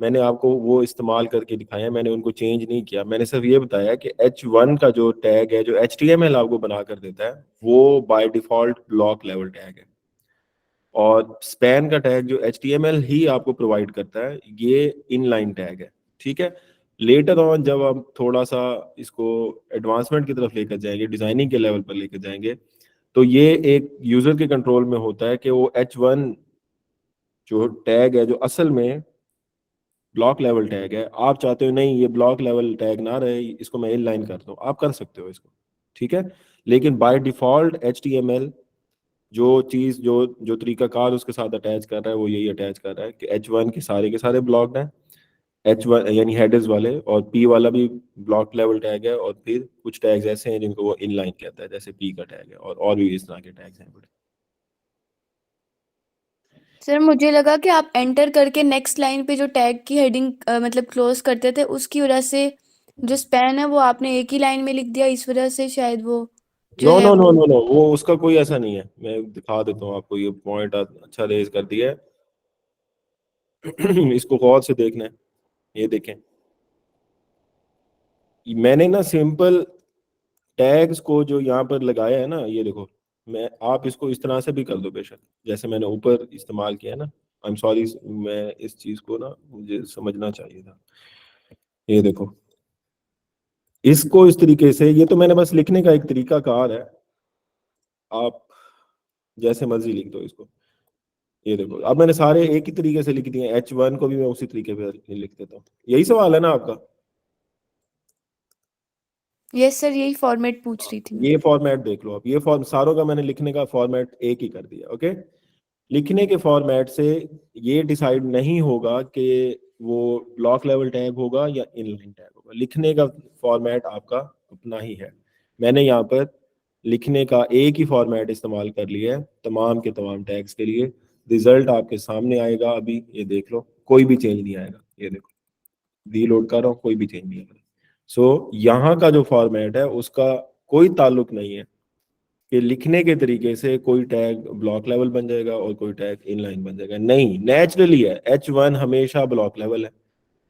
मैंने आपको वो इस्तेमाल करके दिखाया है। मैंने उनको चेंज नहीं किया। मैंने सिर्फ ये बताया कि H1 का जो टैग है, जो HTML आपको बना कर देता है, वो by default block level tag है, और स्पैन का टैग जो HTML ही आपको प्रोवाइड करता है, ये इनलाइन टैग है। ठीक है, लेटर ऑन जब हम थोड़ा सा इसको एडवांसमेंट की तरफ लेकर जाएंगे, डिजाइनिंग के लेवल पर लेकर जाएंगे, तो ये एक यूजर के कंट्रोल में होता है कि वो H1 जो टैग है, जो असल में ब्लॉक लेवल टैग है, आप चाहते हो नहीं ये ब्लॉक लेवल टैग ना रहे, इसको मैं इनलाइन कर दूं, आप कर सकते हो इसको। ठीक है, लेकिन बाय डिफॉल्ट HTML जो चीज, जो जो तरीकाकार उसके साथ अटैच कर रहा है, वो यही अटैच कर रहा है कि H1 के सारे ब्लॉक्ड हैं, H1 यानी हेडर्स वाले, और P वाला भी ब्लॉक लेवल टैग है, और फिर कुछ टैग्स ऐसे हैं जिनको वो इनलाइन कहता है, जैसे P का टैग है, और भी इस तरह के टैग्स हैं बड़े। सर मुझे लगा कि आप एंटर करके नेक्स्ट लाइन पे जो टैग की हेडिंग मतलब क्लोज करते थे, उसकी वजह से जो स्पैन है वो आपने एक ही लाइन में लिख दिया, इस वजह से शायद वो जो नो है नो नो वो। नो नो, वो उसका कोई ऐसा नहीं है। मैं दिखा देता हूँ आपको, ये पॉइंट अच्छा रेज कर दिया है। इसको गौर से देखना है। ये देखें, मैंने ना सिंपल टैग्स को जो यहाँ पर लगाया है ना, ये देखो, मैं, आप इसको इस तरह से भी कर दो बेशक, जैसे मैंने ऊपर इस्तेमाल किया ना। आई एम सॉरी, मैं इस चीज को ना, मुझे समझना चाहिए था। ये देखो, इसको इस तरीके से, ये तो मैंने बस लिखने का एक तरीका कार है, आप जैसे मर्जी लिख दो इसको। ये देखो, अब मैंने सारे एक ही तरीके से लिख दिए। H1 को भी मैं उसी तरीके पे लिख देता हूँ। यही सवाल है ना आपका? यस सर, यही फॉर्मेट पूछ रही थी मैं। ये फॉर्मेट देख लो आप, ये फॉर्म सारों का मैंने लिखने का फॉर्मेट एक ही कर दिया। ओके, लिखने के फॉर्मेट से ये डिसाइड नहीं होगा कि वो ब्लॉक लेवल टैग होगा या इनलाइन टैग होगा। लिखने का फॉर्मेट आपका अपना ही है। मैंने यहाँ पर लिखने का एक ही फॉर्मेट इस्तेमाल कर लिया है तमाम के तमाम टैग्स के लिए। रिजल्ट आपके सामने आएगा, अभी ये देख लो, कोई भी चेंज नहीं आएगा। ये देखो, रीलोड कर रहा हूँ, कोई भी चेंज नहीं आएगा। सो यहाँ का जो फॉर्मेट है उसका कोई ताल्लुक नहीं है कि लिखने के तरीके से कोई टैग ब्लॉक लेवल बन जाएगा और कोई टैग इनलाइन बन जाएगा, नहीं, नेचुरली है। H1 हमेशा ब्लॉक लेवल है,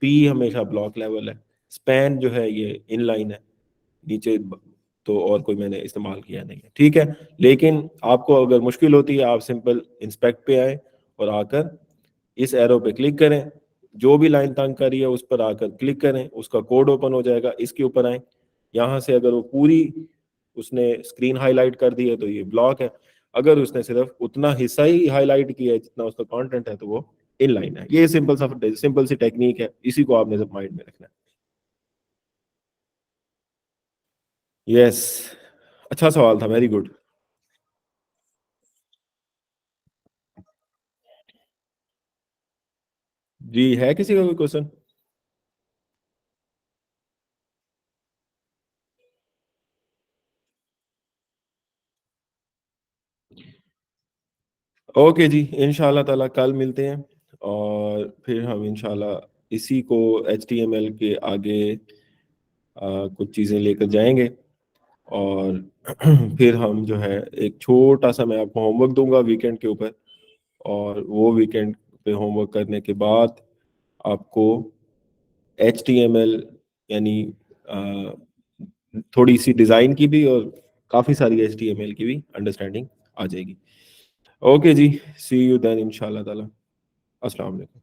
P हमेशा ब्लॉक लेवल है, स्पैन जो है ये इनलाइन है, नीचे तो और कोई मैंने इस्तेमाल किया नहीं है, ठीक है। लेकिन आपको अगर मुश्किल होती है, आप सिंपल इंस्पेक्ट पे आए और आकर इस एरो पे क्लिक करें, जो भी लाइन तंग कर रही है उस पर आकर क्लिक करें, उसका कोड ओपन हो जाएगा। इसके ऊपर आए, यहाँ से अगर वो पूरी उसने स्क्रीन हाईलाइट कर दी है तो ये ब्लॉक है, अगर उसने सिर्फ उतना हिस्सा ही हाईलाइट किया है जितना उसका कंटेंट है तो वो इनलाइन है। ये सिंपल सी टेक्निक है, इसी को आपने सब माइंड में रखना है। यस, अच्छा सवाल था, वेरी गुड। जी, है किसी का कोई क्वेश्चन? ओके जी, इंशाल्लाह ताला कल मिलते हैं और फिर हम इंशाल्लाह इसी को HTML के आगे कुछ चीज़ें लेकर जाएंगे और फिर हम जो है एक छोटा सा मैं आपको होमवर्क दूंगा वीकेंड के ऊपर, और वो वीकेंड पे होमवर्क करने के बाद आपको HTML यानी अ, थोड़ी सी डिज़ाइन की भी और काफ़ी सारी HTML की भी अंडरस्टैंडिंग आ जाएगी। ओके जी, सी यू देन इंशाल्लाह ताला। अस्सलाम वालेकुम।